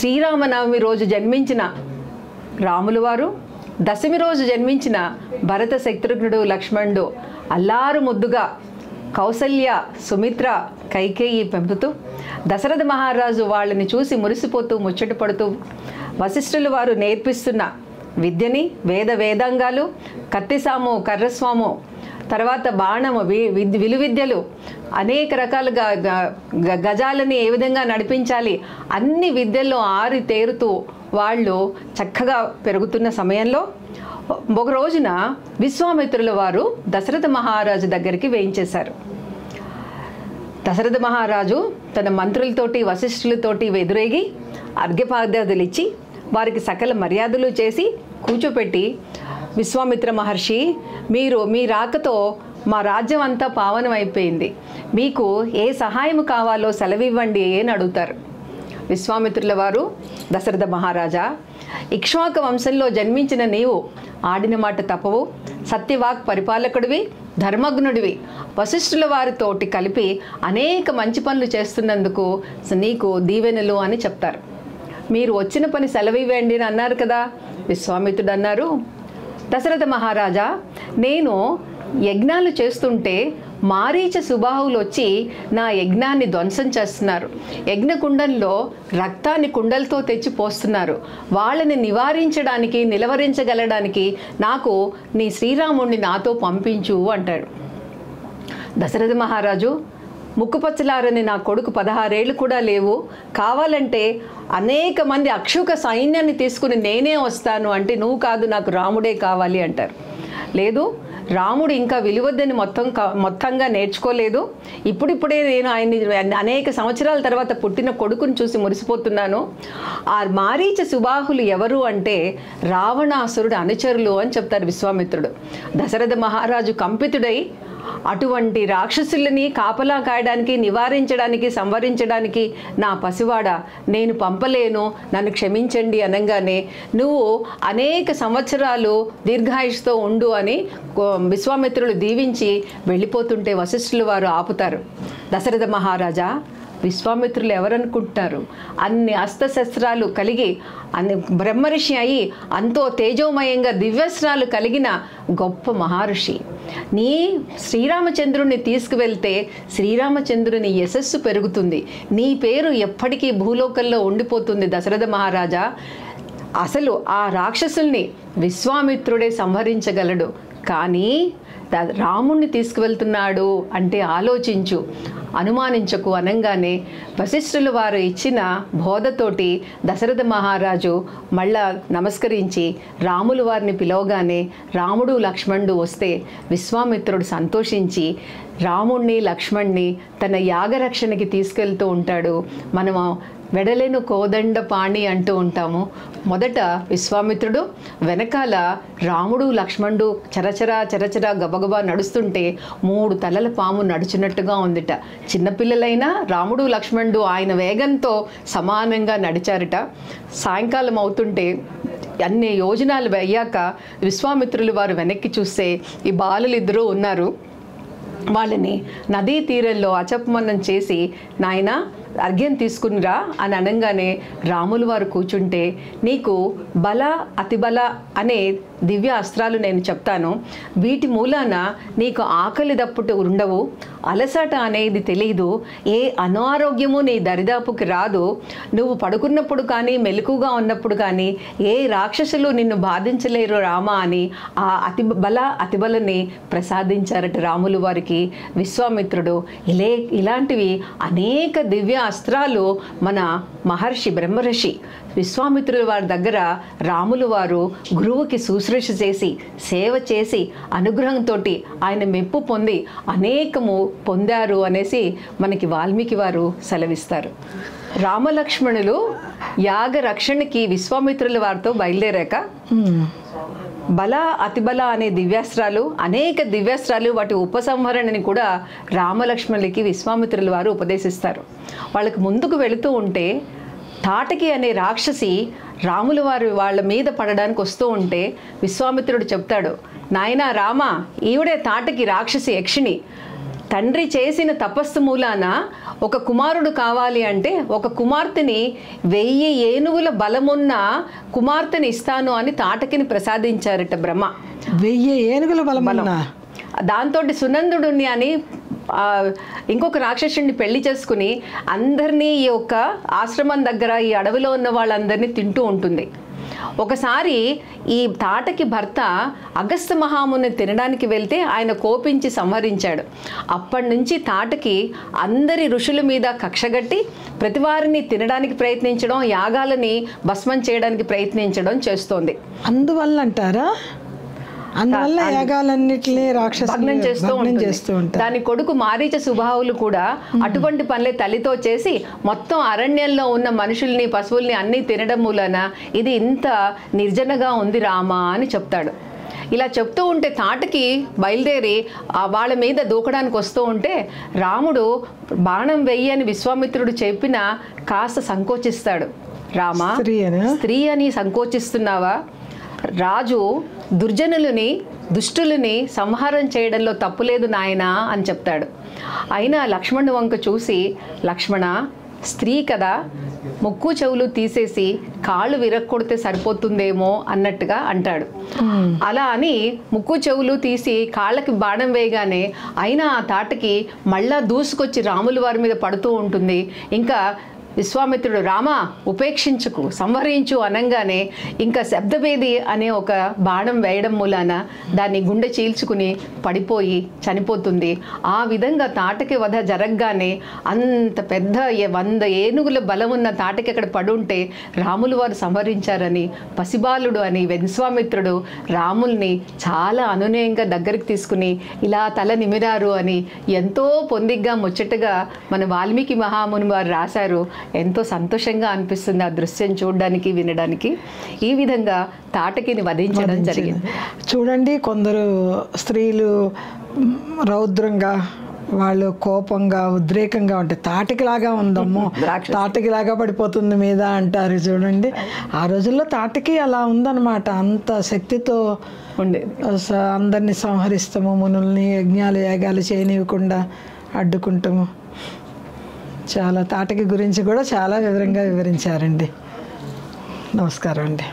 శ్రీరామనవమి రోజు జన్మించిన రాములు వారు, దశమి రోజు జన్మించిన భరత, శత్రుఘ్నుడు, లక్ష్మణుడు అల్లారు ముద్దుగా కౌసల్య, సుమిత్ర, కైకేయి పెంపుతూ దశరథ మహారాజు వాళ్ళని చూసి మురిసిపోతూ ముచ్చట పడుతూ వశిష్ఠులు వారు నేర్పిస్తున్న విద్యని, వేదాంగాలు, కత్తిసాము, కర్రస్వాము, తర్వాత బాణము, విలువిద్యలు, అనేక రకాలుగా గజాలని ఏ విధంగా నడిపించాలి, అన్ని విద్యల్లో ఆరి తేరుతూ వాళ్ళు చక్కగా పెరుగుతున్న సమయంలో ఒక రోజున విశ్వామిత్రుల వారు దశరథ మహారాజు దగ్గరికి వేయించేశారు. దశరథ మహారాజు తన మంత్రులతోటి, వశిష్ఠులతోటి ఎదురేగి అర్ఘ్యపాద్యాదులు ఇచ్చి వారికి సకల మర్యాదలు చేసి కూర్చోపెట్టి, విశ్వామిత్ర మహర్షి, మీ రాకతో మా రాజ్యం అంతా పావనం అయిపోయింది, మీకు ఏ సహాయం కావాలో సెలవివ్వండి అని అడుగుతారు. విశ్వామిత్రుల వారు, దశరథ మహారాజా, ఇక్ష్వాకు వంశంలో జన్మించిన నీవు ఆడిన మాట తప్పవు, సత్యవాక్ పరిపాలకుడివి, ధర్మజ్ఞుడివి, వశిష్ఠుల వారితోటి కలిపి అనేక మంచి పనులు చేస్తున్నందుకు నీకు దీవెనలు అని చెప్తారు. మీరు వచ్చిన పని సెలవివ్వండి అని అన్నారు కదా. విశ్వామిత్రుడు అన్నారు, దశరథ మహారాజా, నేను యజ్ఞాలు చేస్తుంటే మారీచ సుబాహువులు వచ్చి నా యజ్ఞాన్ని ధ్వంసం చేస్తున్నారు. యజ్ఞకుండంలో రక్తాన్ని కుండలతో తెచ్చి పోస్తున్నారు. వాళ్ళని నివారించడానికి, నిలవరించగలడానికి నాకు నీ శ్రీరాముడిని నాతో పంపించు అంటాడు. దశరథ మహారాజు, ముక్కుపచ్చలారని నా కొడుకు 16 ఏళ్ళు కూడా లేవు, కావాలంటే అనేక మంది అక్షుక సైన్యాన్ని తీసుకుని నేనే వస్తాను అంటే, నువ్వు కాదు, నాకు రాముడే కావాలి అంటారు. లేదు, రాముడు ఇంకా విలువద్దని మొత్తంగా నేర్చుకోలేదు, ఇప్పుడిప్పుడే నేను ఆయన్ని అనేక సంవత్సరాల తర్వాత పుట్టిన కొడుకుని చూసి మురిసిపోతున్నాను. ఆ మారీచ సుబాహులు ఎవరు అంటే రావణాసురుడు అనుచరులు అని చెప్తారు విశ్వామిత్రుడు. దశరథ మహారాజు కంపితుడై అటువంటి రాక్షసులని కాపలా కాయడానికి, నివారించడానికి, సంవరించడానికి నా పసివాడ నేను పంపలేను, నన్ను క్షమించండి అనగానే, నువ్వు అనేక సంవత్సరాలు దీర్ఘాయుష్తో ఉండు అని విశ్వామిత్రుడు దీవించి వెళ్ళిపోతుంటే వశిష్ఠులు వారు ఆపుతారు. దశరథ మహారాజా, విశ్వామిత్రులు ఎవరనుకుంటున్నారు? అన్ని అస్త్రశస్త్రాలు కలిగి, అన్ని బ్రహ్మర్షి అయి, అంతో తేజోమయంగా దివ్యస్త్రాలు కలిగిన గొప్ప మహర్షి. నీ శ్రీరామచంద్రుని తీసుకువెళ్తే శ్రీరామచంద్రుని యశస్సు పెరుగుతుంది, నీ పేరు ఎప్పటికీ భూలోకంలో ఉండిపోతుంది. దశరథ మహారాజా, అసలు ఆ రాక్షసుల్ని విశ్వామిత్రుడే సంహరించగలడు, కానీ రాముణ్ణి తీసుకువెళ్తున్నాడు అంటే ఆలోచించు, అనుమానించకు అనగానే వశిష్ఠులు వారు ఇచ్చిన బోధతోటి దశరథ మహారాజు మళ్ళా నమస్కరించి రాములు వారిని పిలవగానే రాముడు, లక్ష్మణుడు వస్తే విశ్వామిత్రుడు సంతోషించి రాముణ్ణి, లక్ష్మణ్ణి తన యాగరక్షణకి తీసుకెళ్తూ ఉంటాడు. మనము వెడలేను కోదండ పాణి అంటూ ఉంటాము. మొదట విశ్వామిత్రుడు, వెనకాల రాముడు, లక్ష్మణుడు చరచరా గబగబా నడుస్తుంటే 3 తలల పాము నడుచున్నట్టుగా ఉందిట. చిన్నపిల్లలైనా రాముడు, లక్ష్మణుడు ఆయన వేగంతో సమానంగా నడిచారట. సాయంకాలం అవుతుంటే అన్ని యోజనాలు అయ్యాక విశ్వామిత్రులు వారు వెనక్కి చూస్తే ఈ బాలులు ఇద్దరూ ఉన్నారు. వాళ్ళని నదీ తీరంలో అచపమన్నం చేసి, నాయన అర్ఘ్యం తీసుకునిరా అని అనగానే రాములు వారు కూర్చుంటే, నీకు బల, అతిబల అనే దివ్య అస్త్రాలు నేను చెప్తాను, వీటి మూలాన నీకు ఆకలి దప్పుటు ఉండవు, అలసట అనేది తెలియదు, ఏ అనారోగ్యము నీ దరిదాపుకి రాదు, నువ్వు పడుకున్నప్పుడు కానీ మెలకుగా ఉన్నప్పుడు కానీ ఏ రాక్షసులు నిన్ను బాధించలేరు రామా అని ఆ అతిబలని ప్రసాదించారట రాములు వారికి విశ్వామిత్రుడు. ఇలాంటివి అనేక దివ్య అస్త్రాలు మన మహర్షి, బ్రహ్మర్షి విశ్వామిత్రుల వారి దగ్గర రాములు వారు గురువుకి శుశ్రూష చేసి, సేవ చేసి, అనుగ్రహంతో ఆయన మెప్పు పొంది అనేకము పొందారు అనేసి మనకి వాల్మీకి వారు సెలవిస్తారు. రామలక్ష్మణులు యాగ రక్షణకి విశ్వామిత్రుల వారితో బయలుదేరాక బల, అతిబల అనే దివ్యాస్త్రాలు, అనేక దివ్యాస్త్రాలు, వాటి ఉపసంహరణని కూడా రామలక్ష్మణులకి విశ్వామిత్రుల వారు ఉపదేశిస్తారు. వాళ్ళకి ముందుకు వెళుతూ ఉంటే తాటకి అనే రాక్షసి రాముల వారు వాళ్ళ మీద పడడానికి వస్తూ ఉంటే విశ్వామిత్రుడు చెప్తాడు, నాయనా రామ, ఈవిడే తాటకి రాక్షసి యక్షిణి, తండ్రి చేసిన తపస్సు మూలాన ఒక కుమారుడు కావాలి అంటే ఒక కుమార్తెని 1000 ఏనుగుల బలమున్న కుమార్తెని ఇస్తాను అని తాటకిని ప్రసాదించారట బ్రహ్మ. 1000 ఏనుగుల బలమున్న. దాంతో సునందుడిని అని ఇంకొక రాక్షసుడిని పెళ్లి చేసుకుని అందరినీ ఈ యొక్క ఆశ్రమం దగ్గర ఈ అడవిలో ఉన్న వాళ్ళందరినీ తింటూ ఉంటుంది. ఒకసారి ఈ తాటకి భర్త అగస్త్య మహాముని తినడానికి వెళ్తే ఆయన కోపించి సంహరించాడు. అప్పటి నుంచి తాటకి అందరి ఋషుల మీద కక్షగట్టి ప్రతివారిని తినడానికి ప్రయత్నించడం, యాగాలని భస్మం చేయడానికి ప్రయత్నించడం చేస్తోంది. అందువల్ల అంటారా? అందువల్ల యాగాలన్నిటినీ భగ్నం చేస్తూ ఉంటారు. దాని కొడుకు మారీచ సుబాహులు కూడా అటువంటి పనులే తల్లితో చేసి మొత్తం అరణ్యంలో ఉన్న మనుషుల్ని పశువుల్ని అన్నీ తినడం మూలన ఇది ఇంత నిర్జనగా ఉంది రామా అని చెప్తాడు. ఇలా చెప్తూ ఉంటే తాటకి బయలుదేరి వాళ్ళ మీద దూకడానికి వస్తూ ఉంటే రాముడు బాణం వెయ్యి అని విశ్వామిత్రుడు చెప్పినా కాస్త సంకోచిస్తాడు. రామా, స్త్రీ అని సంకోచిస్తున్నావా? రాజు దుర్జనులని దుష్టులని సంహారం చేయడంలో తప్పులేదు నాయనా అని చెప్తాడు. అయినా లక్ష్మణుడు వంక చూసి, లక్ష్మణ స్త్రీ కదా, ముక్కు చెవులు తీసేసి కాళ్ళు విరక్కొడితే సరిపోతుందేమో అన్నట్టుగా అంటాడు. అలా అని ముక్కు చెవులు తీసి కాళ్ళకి బాణం వేయగానే అయినా ఆ తాటకి మళ్ళా దూసుకొచ్చి రాముల వారి మీద పడుతూ ఉంటుంది. ఇంకా విశ్వామిత్రుడు రామా ఉపేక్షించుకు సంహరించు అనగానే ఇంకా శబ్దభేది అనే ఒక బాణం వేయడం మూలాన దాన్ని గుండె చీల్చుకుని పడిపోయి చనిపోతుంది. ఆ విధంగా తాటకి వధ జరగగానే అంత పెద్ద 100 ఏనుగుల బలం ఉన్న తాటకి అక్కడ పడుంటే రాములు వారు సంహరించారని పసిబాలుడు అని విశ్వామిత్రుడు రాముల్ని చాలా అనునయంగా దగ్గరికి తీసుకుని ఇలా తల నిమిరారు అని ఎంతో పొందిగ్గా ముచ్చటగా మన వాల్మీకి మహాముని వారు రాశారు. ఎంతో సంతోషంగా అనిపిస్తుంది ఆ దృశ్యం చూడడానికి, వినడానికి. ఈ విధంగా తాటకిని వధించడం జరిగింది. చూడండి, కొందరు స్త్రీలు రౌద్రంగా, వాళ్ళు కోపంగా ఉద్రేకంగా ఉంటాయి. తాటకిలాగా ఉందమ్మో, తాటకిలాగా పడిపోతుంది మీద అంటారు. చూడండి, ఆ రోజుల్లో తాటకి అలా ఉందన్నమాట. అంత శక్తితో ఉండే అందరినీ సంహరిస్తాము, మునుల్ని యజ్ఞాలు యాగాలు చేయనివ్వకుండా అడ్డుకుంటాము. చాలా తాటకి గురించి కూడా చాలా వివరంగా వివరించారండి. నమస్కారం అండి.